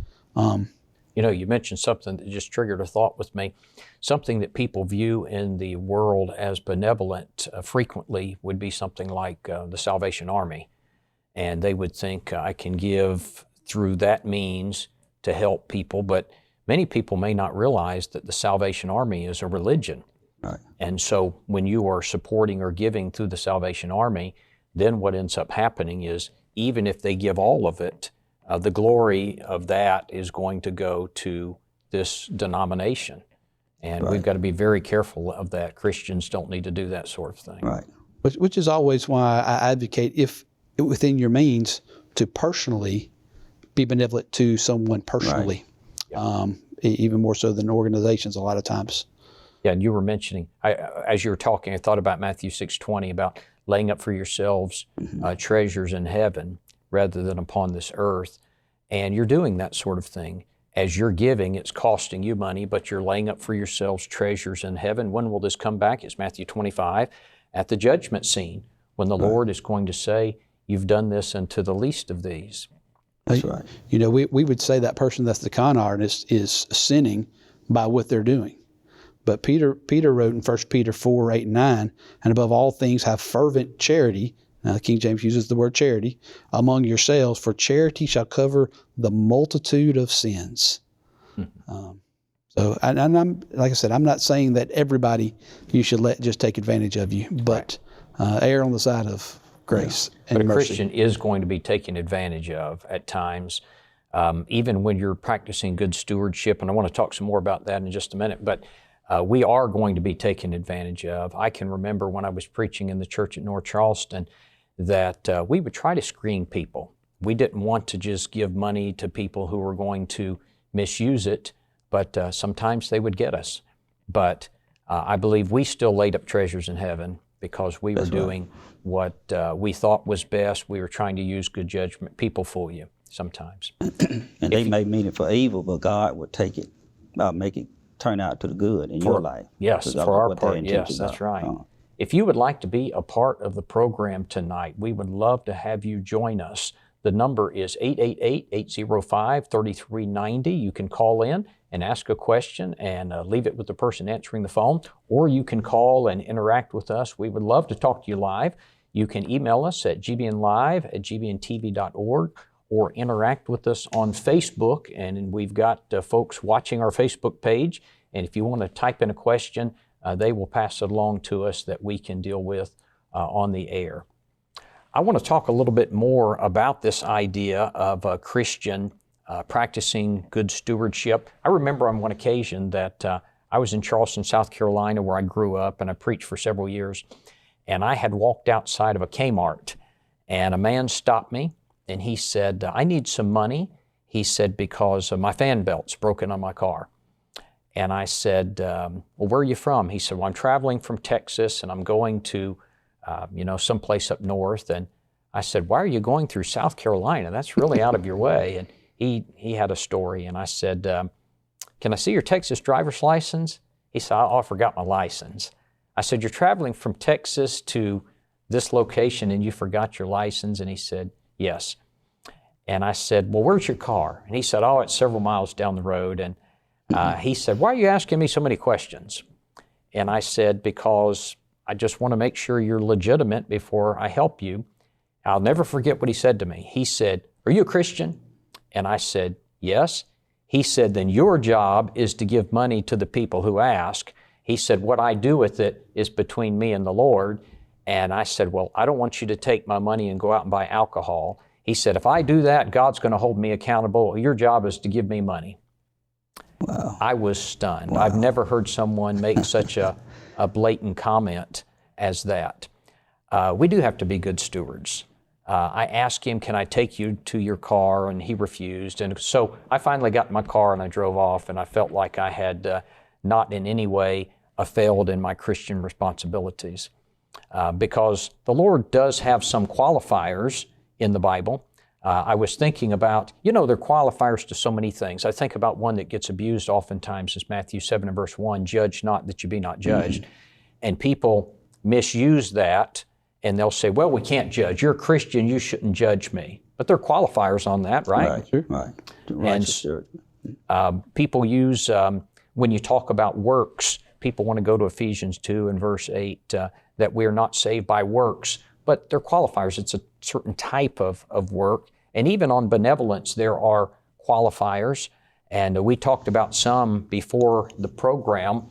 You mentioned something that just triggered a thought with me. Something that people view in the world as benevolent frequently would be something like the Salvation Army. And they would think, I can give through that means to help people, but many people may not realize that the Salvation Army is a religion. Right. And so when you are supporting or giving through the Salvation Army, then what ends up happening is even if they give all of it, the glory of that is going to go to this denomination. And we've got to be very careful of that. Christians don't need to do that sort of thing. Right. Which is always why I advocate, if within your means, to personally be benevolent to someone personally, even more so than organizations a lot of times. Yeah, and you were mentioning, as you were talking, I thought about Matthew 6:20 about laying up for yourselves treasures in heaven rather than upon this earth. And you're doing that sort of thing. As you're giving, it's costing you money, but you're laying up for yourselves treasures in heaven. When will this come back? It's Matthew 25 at the judgment scene, when the Lord is going to say, you've done this unto the least of these. That's right. You know, we would say that person that's the con artist is sinning by what they're doing. But Peter wrote in 1 Peter 4:8-9, and above all things have fervent charity. Now, King James uses the word charity among yourselves, for charity shall cover the multitude of sins. So, and I'm, like I said, I'm not saying that everybody you should let just take advantage of you, but err on the side of grace and but a mercy. Christian is going to be taken advantage of at times, even when you're practicing good stewardship. And I want to talk some more about that in just a minute. But we are going to be taken advantage of. I can remember when I was preaching in the church at North Charleston that we would try to screen people. We didn't want to just give money to people who were going to misuse it, but sometimes they would get us. But I believe we still laid up treasures in heaven because we were doing what we thought was best. We were trying to use good judgment. People fool you sometimes. And they may mean it for evil, but God would take it, make it turn out to the good in your life. Yes, for our part, yes, that's right. If you would like to be a part of the program tonight, we would love to have you join us. The number is 888-805-3390. You can call in and ask a question and leave it with the person answering the phone, or you can call and interact with us. We would love to talk to you live. You can email us at gbnlive@gbntv.org or interact with us on Facebook. And we've got folks watching our Facebook page. And if you want to type in a question, they will pass it along to us that we can deal with on the air. I want to talk a little bit more about this idea of a Christian practicing good stewardship. I remember on one occasion that I was in Charleston, South Carolina, where I grew up, and I preached for several years. And I had walked outside of a Kmart, and a man stopped me, and he said, I need some money. He said, because my fan belt's broken on my car. And I said, well, where are you from? He said, well, I'm traveling from Texas, and I'm going to, someplace up north. And I said, why are you going through South Carolina? That's really out of your way. And he had a story. And I said, can I see your Texas driver's license? He said, oh, I forgot my license. I said, you're traveling from Texas to this location and you forgot your license? And he said, yes. And I said, well, where's your car? And he said, oh, it's several miles down the road. And he said, why are you asking me so many questions? And I said, because I just want to make sure you're legitimate before I help you. I'll never forget what he said to me. He said, are you a Christian? And I said, yes. He said, then your job is to give money to the people who ask. He said, what I do with it is between me and the Lord. And I said, well, I don't want you to take my money and go out and buy alcohol. He said, if I do that, God's going to hold me accountable. Your job is to give me money. Wow. I was stunned. Wow. I've never heard someone make such a blatant comment as that. We do have to be good stewards. I asked him, can I take you to your car? And he refused. And so I finally got in my car and I drove off, and I felt like I had not in any way failed in my Christian responsibilities. Because the Lord does have some qualifiers in the Bible. I was thinking about, there are qualifiers to so many things. I think about one that gets abused oftentimes is Matthew 7 and verse 1, judge not that you be not judged. And people misuse that, and they'll say, well, we can't judge. You're a Christian, you shouldn't judge me. But there are qualifiers on that, right? Right. And people use, when you talk about works, people want to go to Ephesians 2 and verse 8, that we are not saved by works. But there are qualifiers. It's a certain type of work. And even on benevolence, there are qualifiers, and we talked about some before the program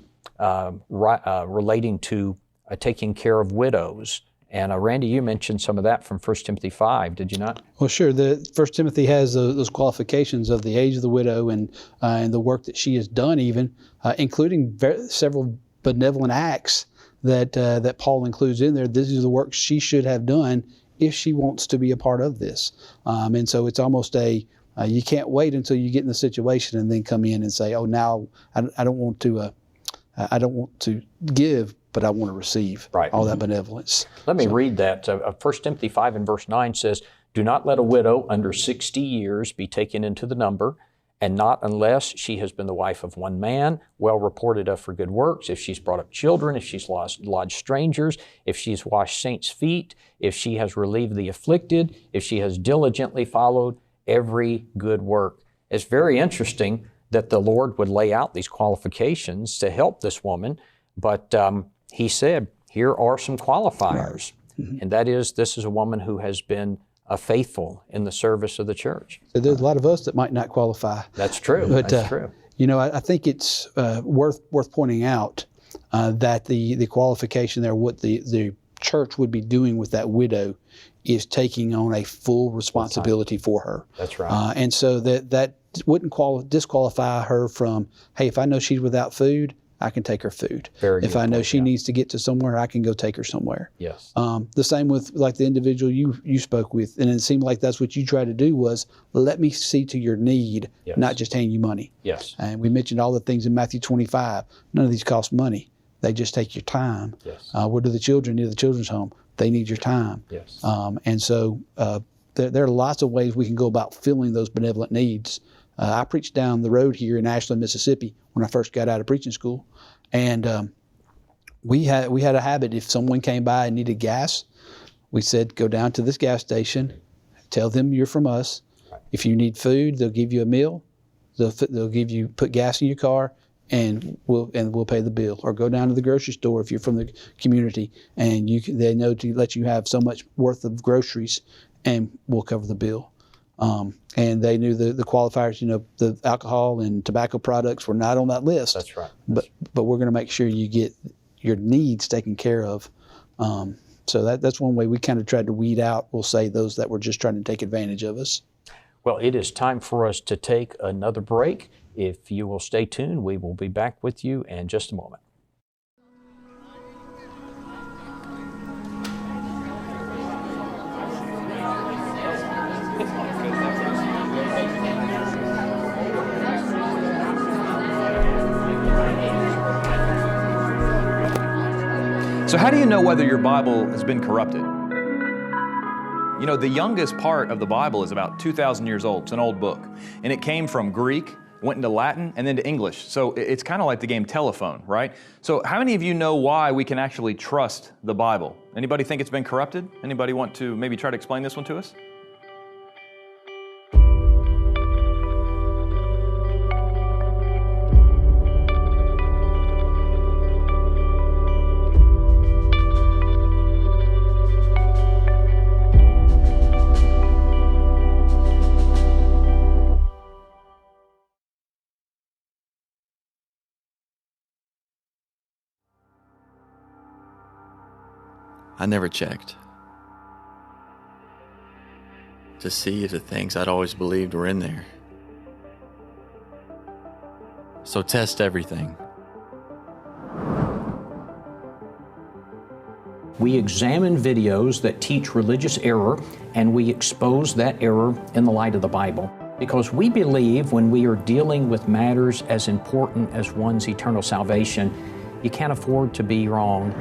relating to taking care of widows. And Randy, you mentioned some of that from 1 Timothy 5, did you not? Well, sure. The 1 Timothy has those qualifications of the age of the widow and the work that she has done, even including several benevolent acts that Paul includes in there. This is the work she should have done if she wants to be a part of this. And so it's almost you can't wait until you get in the situation and then come in and say, "Oh, now I don't want to give, but I want to receive all that benevolence." Let me read that. 1 Timothy 5 and verse 9 says, "Do not let a widow under 60 years be taken into the number, and not unless she has been the wife of one man, well reported of for good works, if she's brought up children, if she's lodged strangers, if she's washed saints' feet, if she has relieved the afflicted, if she has diligently followed every good work." It's very interesting that the Lord would lay out these qualifications to help this woman, but He said, here are some qualifiers, and that is, this is a woman who has been faithful in the service of the church. So there's a lot of us that might not qualify. That's true. But, That's true. You know, I think it's worth pointing out that the qualification there, what the church would be doing with that widow, is taking on a full responsibility for her. That's right. And so that wouldn't disqualify her from, hey, if I know she's without food, I can take her food. If I know she needs to get to somewhere, I can go take her somewhere. Yes. The same with like the individual you spoke with, and it seemed like that's what you tried to do was let me see to your need, not just hand you money. Yes. And we mentioned all the things in Matthew 25. None of these cost money. They just take your time. Yes. What do the children need at the children's home? They need your time. Yes. And so there are lots of ways we can go about filling those benevolent needs. I preached down the road here in Ashland, Mississippi when I first got out of preaching school. And we had a habit, if someone came by and needed gas, we said, go down to this gas station, tell them you're from us. If you need food, they'll give you a meal. They'll give you, put gas in your car, and we'll pay the bill. Or go down to the grocery store if you're from the community, and they know to let you have so much worth of groceries, and we'll cover the bill. And they knew the qualifiers, you know, the alcohol and tobacco products were not on that list. That's right. But we're going to make sure you get your needs taken care of. So that's one way we kind of tried to weed out, we'll say, those that were just trying to take advantage of us. Well, it is time for us to take another break. If you will stay tuned, we will be back with you in just a moment. So how do you know whether your Bible has been corrupted? You know, the youngest part of the Bible is about 2,000 years old. It's an old book. And it came from Greek, went into Latin, and then to English. So it's kind of like the game telephone, right? So how many of you know why we can actually trust the Bible? Anybody think it's been corrupted? Anybody want to maybe try to explain this one to us? I never checked to see if the things I'd always believed were in there. So test everything. We examine videos that teach religious error, and we expose that error in the light of the Bible. Because we believe when we are dealing with matters as important as one's eternal salvation, you can't afford to be wrong.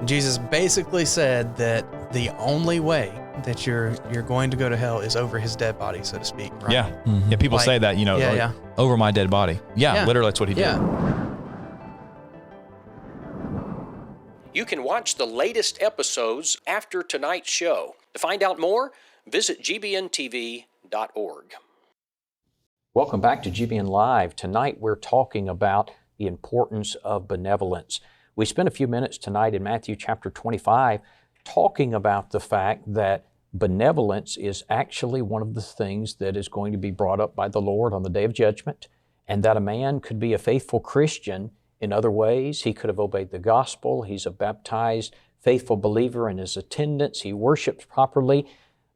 Jesus basically said that the only way that you're going to go to hell is over his dead body, so to speak. Right? Yeah. Mm-hmm. Yeah, people say that, you know, over my dead body. Yeah, literally that's what he did. You can watch the latest episodes after tonight's show. To find out more, visit gbntv.org. Welcome back to GBN Live. Tonight we're talking about the importance of benevolence. We spent a few minutes tonight in Matthew chapter 25 talking about the fact that benevolence is actually one of the things that is going to be brought up by the Lord on the day of judgment, and that a man could be a faithful Christian in other ways. He could have obeyed the gospel. He's a baptized, faithful believer in his attendance. He worships properly,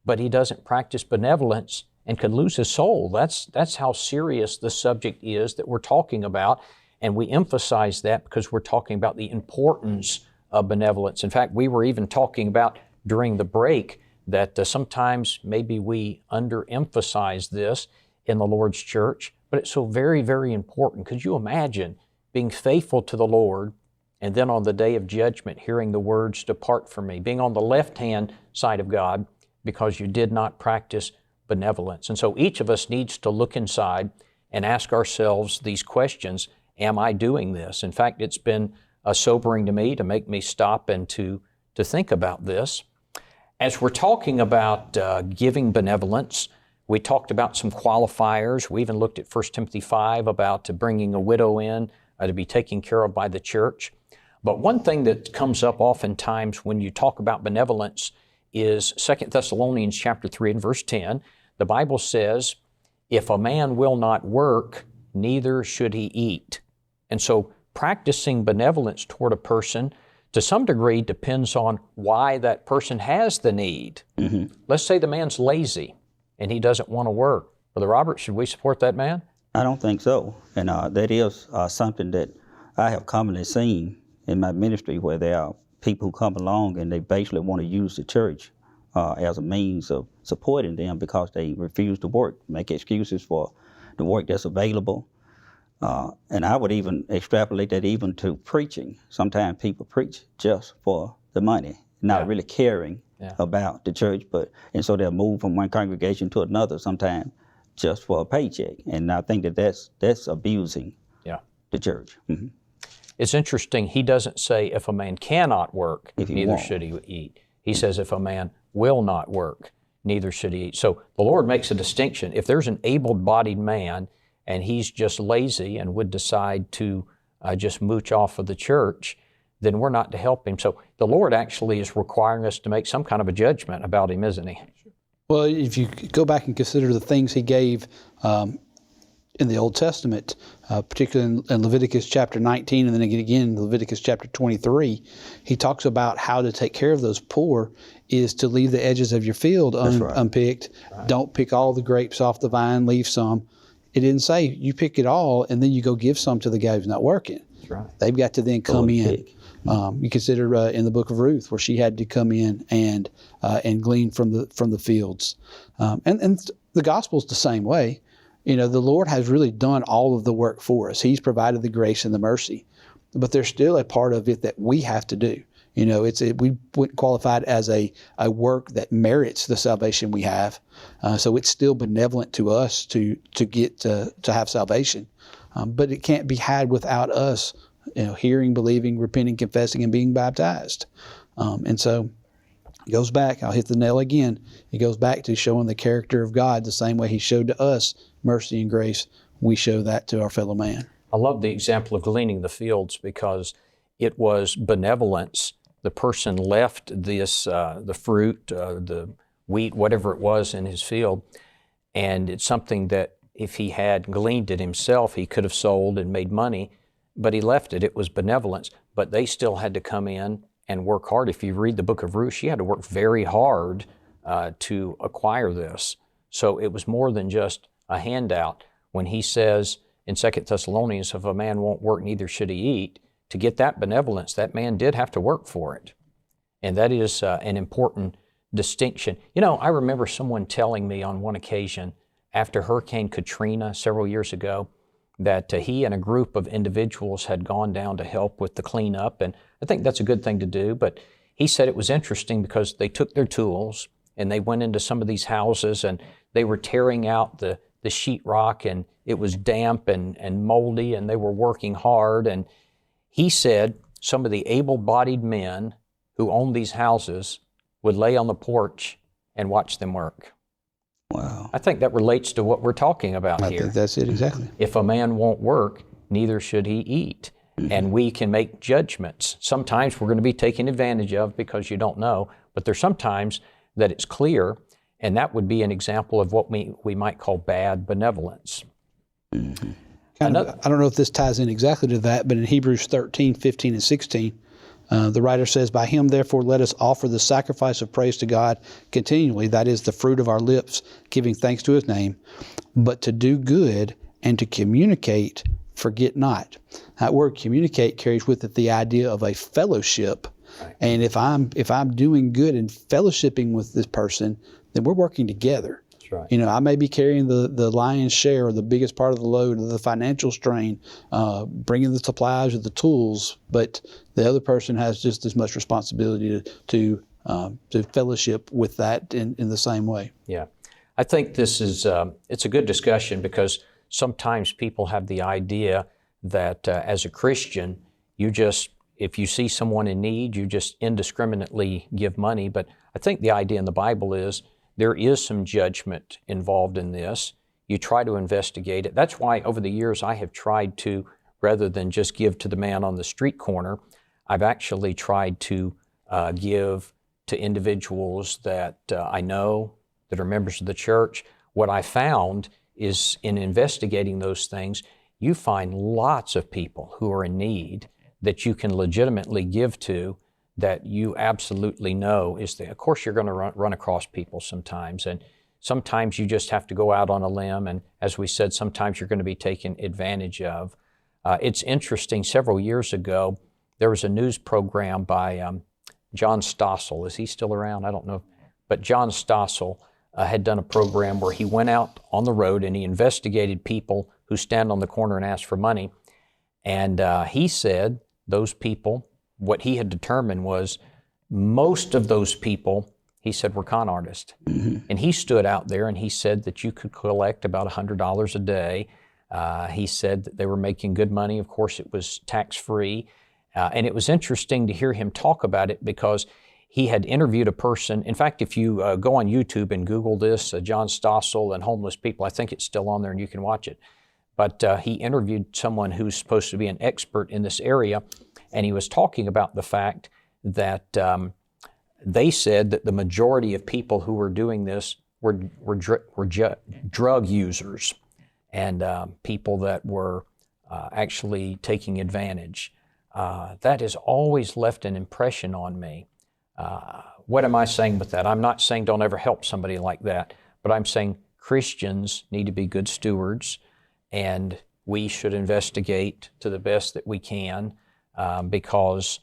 but he doesn't practice benevolence and could lose his soul. That's how serious the subject is that we're talking about, and we emphasize that because we're talking about the importance of benevolence. In fact, we were even talking about during the break that sometimes maybe we underemphasize this in the Lord's church, but it's so very, very important. Could you imagine being faithful to the Lord and then on the day of judgment hearing the words, "Depart from me," being on the left-hand side of God because you did not practice benevolence? And so each of us needs to look inside and ask ourselves these questions. Am I doing this? In fact, it's been sobering to me to make me stop and to think about this. As we're talking about giving benevolence, we talked about some qualifiers. We even looked at 1 Timothy 5 about bringing a widow in to be taken care of by the church. But one thing that comes up oftentimes when you talk about benevolence is 2 Thessalonians chapter 3 and verse 10. The Bible says, "If a man will not work, neither should he eat." And so practicing benevolence toward a person to some degree depends on why that person has the need. Mm-hmm. Let's say the man's lazy and he doesn't want to work. Brother Robert, should we support that man? I don't think so. And that is something that I have commonly seen in my ministry, where there are people who come along and they basically want to use the church as a means of supporting them because they refuse to work, make excuses for the work that's available. And I would even extrapolate that even to preaching. Sometimes people preach just for the money, not really caring about the church, and so they'll move from one congregation to another sometimes just for a paycheck. And I think that's abusing the church. Mm-hmm. It's interesting, he doesn't say if a man cannot work, neither should he eat. He says if a man will not work, neither should he eat. So the Lord makes a distinction. If there's an able-bodied man and he's just lazy and would decide to just mooch off of the church, then we're not to help him. So the Lord actually is requiring us to make some kind of a judgment about him, isn't he? Well, if you go back and consider the things he gave in the Old Testament, particularly in Leviticus chapter 19 and then again in Leviticus chapter 23, he talks about how to take care of those poor is to leave the edges of your field unpicked. Right. Don't pick all the grapes off the vine, leave some. It didn't say you pick it all and then you go give some to the guy who's not working. That's right. They've got to then come in. You consider in the book of Ruth where she had to come in and glean from the fields. And the gospel's the same way. You know, the Lord has really done all of the work for us. He's provided the grace and the mercy. But there's still a part of it that we have to do. You know, we wouldn't qualify it as a work that merits the salvation we have. So it's still benevolent to us to get to have salvation. But it can't be had without us, you know, hearing, believing, repenting, confessing, and being baptized. And so it goes back, I'll hit the nail again, it goes back to showing the character of God the same way He showed to us mercy and grace. We show that to our fellow man. I love the example of gleaning the fields because it was benevolence. The person left this, the fruit, the wheat, whatever it was in his field, and it's something that if he had gleaned it himself, he could have sold and made money, but he left it. It was benevolence, but they still had to come in and work hard. If you read the book of Ruth, she had to work very hard to acquire this. So it was more than just a handout. When he says in 2 Thessalonians, if a man won't work, neither should he eat, to get that benevolence, that man did have to work for it. And that is an important distinction. You know, I remember someone telling me on one occasion after Hurricane Katrina several years ago that he and a group of individuals had gone down to help with the cleanup. And I think that's a good thing to do. But he said it was interesting because they took their tools and they went into some of these houses and they were tearing out the sheetrock, and it was damp and moldy, and they were working hard. And he said some of the able-bodied men who owned these houses would lay on the porch and watch them work. Wow. I think that relates to what we're talking about here. I think that's it, exactly. If a man won't work, neither should he eat. Mm-hmm. And we can make judgments. Sometimes we're going to be taken advantage of because you don't know, but there's sometimes that it's clear, and that would be an example of what we might call bad benevolence. Mm-hmm. I don't know if this ties in exactly to that, but in Hebrews 13, 15, and 16, the writer says, "By him, therefore, let us offer the sacrifice of praise to God continually, that is the fruit of our lips, giving thanks to his name. But to do good and to communicate, forget not." That word communicate carries with it the idea of a fellowship. Right. And if I'm doing good and fellowshipping with this person, then we're working together. That's right. I may be carrying the lion's share or the biggest part of the load of the financial strain, bringing the supplies or the tools, but the other person has just as much responsibility to fellowship with that in the same way. Yeah. I think this is it's a good discussion, because sometimes people have the idea that as a Christian, if you see someone in need, you just indiscriminately give money. But I think the idea in the Bible is there is some judgment involved in this. You try to investigate it. That's why over the years I have tried to, rather than just give to the man on the street corner, I've actually tried to give to individuals that I know, that are members of the church. What I found is in investigating those things, you find lots of people who are in need that you can legitimately give to, that you absolutely know is there. Of course, you're going to run across people sometimes, and sometimes you just have to go out on a limb, and as we said, sometimes you're going to be taken advantage of. It's interesting, several years ago, there was a news program by John Stossel. Is he still around? I don't know. But John Stossel had done a program where he went out on the road and he investigated people who stand on the corner and ask for money. And he said those people, what he had determined was most of those people, he said, were con artists. Mm-hmm. And he stood out there and he said that you could collect about $100 a day. He said that they were making good money. Of course, it was tax-free. And it was interesting to hear him talk about it, because he had interviewed a person. In fact, if you go on YouTube and Google this, John Stossel and homeless people, I think it's still on there and you can watch it. But he interviewed someone who's supposed to be an expert in this area, and he was talking about the fact that they said that the majority of people who were doing this were drug users and people that were actually taking advantage. That has always left an impression on me. What am I saying with that? I'm not saying don't ever help somebody like that, but I'm saying Christians need to be good stewards, and we should investigate to the best that we can, because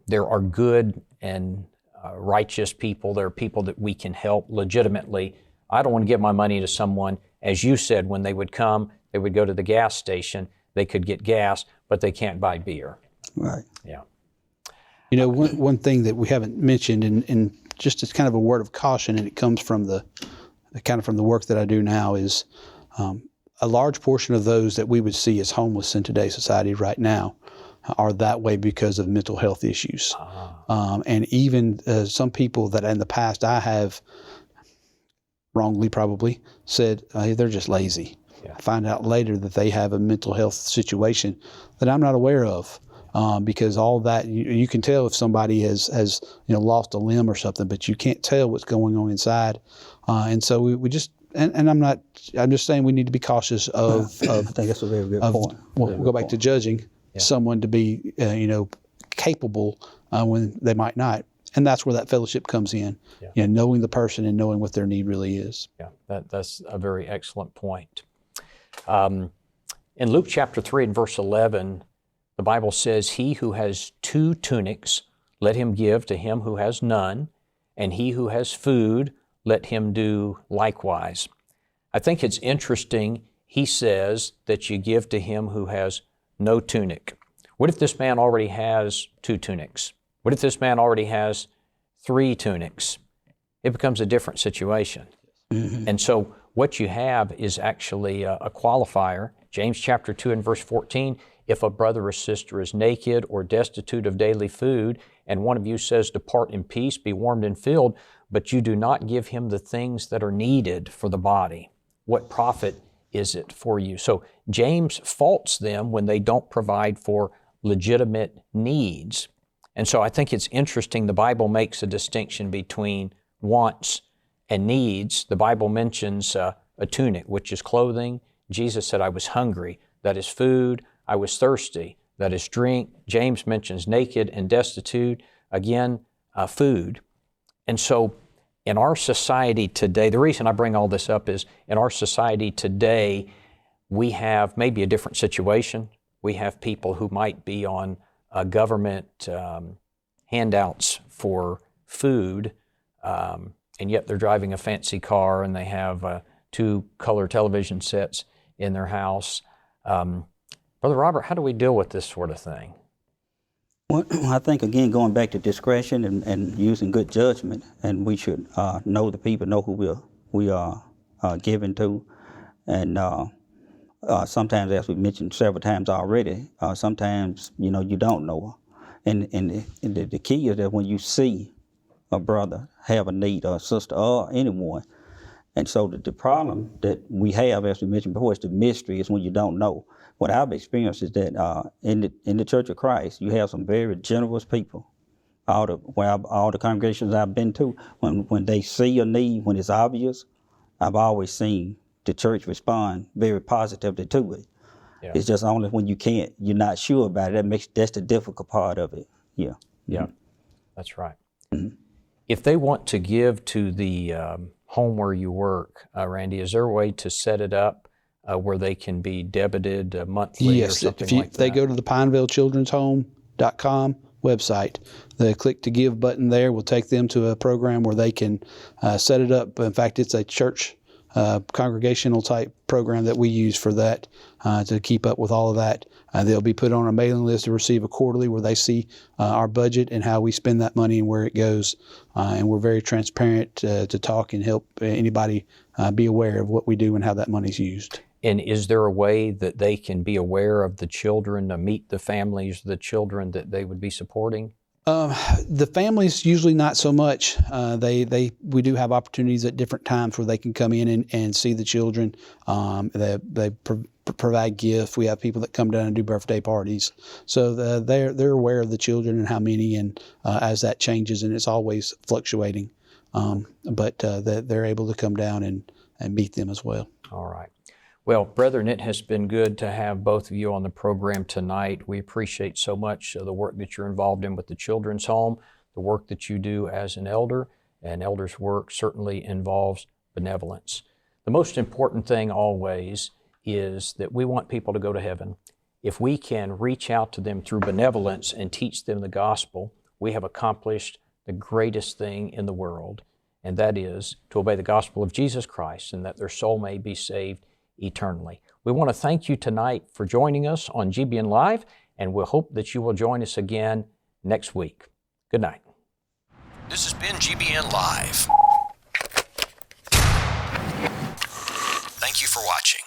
there are good and righteous people. There are people that we can help legitimately. I don't want to give my money to someone, as you said, when they would come, they would go to the gas station, they could get gas, but they can't buy beer. Right. Yeah. One thing that we haven't mentioned, and just as kind of a word of caution, and it comes from the work that I do now, is a large portion of those that we would see as homeless in today's society right now are that way because of mental health issues. And even some people that in the past I have, wrongly probably, said, hey, they're just lazy. Yeah. I find out later that they have a mental health situation that I'm not aware of. Because all that, you can tell if somebody has lost a limb or something, but you can't tell what's going on inside. And so we just, and I'm just saying we need to be cautious of I think that's a very good point. We'll go back to judging someone to be, capable when they might not. And that's where that fellowship comes in, knowing the person and knowing what their need really is. Yeah, that's a very excellent point. In Luke chapter 3 and verse 11, the Bible says, "He who has 2 tunics, let him give to him who has none, and he who has food, let him do likewise." I think it's interesting, he says that you give to him who has no tunic. What if this man already has 2 tunics? What if this man already has 3 tunics? It becomes a different situation. Mm-hmm. And so what you have is actually a qualifier. James chapter 2 and verse 14, "If a brother or sister is naked or destitute of daily food, and one of you says, 'Depart in peace, be warmed and filled,' but you do not give him the things that are needed for the body, what profit is it for you?" So James faults them when they don't provide for legitimate needs. And so I think it's interesting, the Bible makes a distinction between wants and needs. The Bible mentions a tunic, which is clothing. Jesus said, I was hungry. That is food. I was thirsty. That is drink. James mentions naked and destitute. Again, food. And so in our society today, the reason I bring all this up is in our society today, we have maybe a different situation. We have people who might be on government handouts for food, and yet they're driving a fancy car and they have 2 color television sets in their house. Brother Robert, how do we deal with this sort of thing? Well, I think, again, going back to discretion and using good judgment, and we should know the people, know who we are giving to. And sometimes, as we mentioned several times already, sometimes, you don't know. And the key is that when you see a brother have a need, or a sister, or anyone, and so the problem that we have, as we mentioned before, is the mystery, is when you don't know. What I've experienced is that in the Church of Christ, you have some very generous people. All the congregations I've been to, when they see a need, when it's obvious, I've always seen the church respond very positively to it. Yeah. It's just only when you're not sure about it, that's the difficult part of it. Yeah. Yeah, that's right. Mm-hmm. If they want to give to the home where you work, Randy, is there a way to set it up where they can be debited monthly or something like that? Yes, if they go to the PinevaleChildren'sHome.com website, the click to give button there will take them to a program where they can set it up. In fact, it's a church congregational type program that we use for that, to keep up with all of that. They'll be put on a mailing list to receive a quarterly where they see our budget and how we spend that money and where it goes. And we're very transparent to talk and help anybody be aware of what we do and how that money's used. And is there a way that they can be aware of the children, meet the families, the children that they would be supporting? The families usually not so much. We do have opportunities at different times where they can come in and see the children. They provide gifts. We have people that come down and do birthday parties. So they're aware of the children and how many, and as that changes, and it's always fluctuating. But they're able to come down and meet them as well. All right. Well, brethren, it has been good to have both of you on the program tonight. We appreciate so much the work that you're involved in with the Children's Home, the work that you do as an elder, and elders' work certainly involves benevolence. The most important thing always is that we want people to go to heaven. If we can reach out to them through benevolence and teach them the gospel, we have accomplished the greatest thing in the world, and that is to obey the gospel of Jesus Christ and that their soul may be saved eternally. We want to thank you tonight for joining us on GBNLive, and we'll hope that you will join us again next week. Good night. This has been GBNLive. Thank you for watching.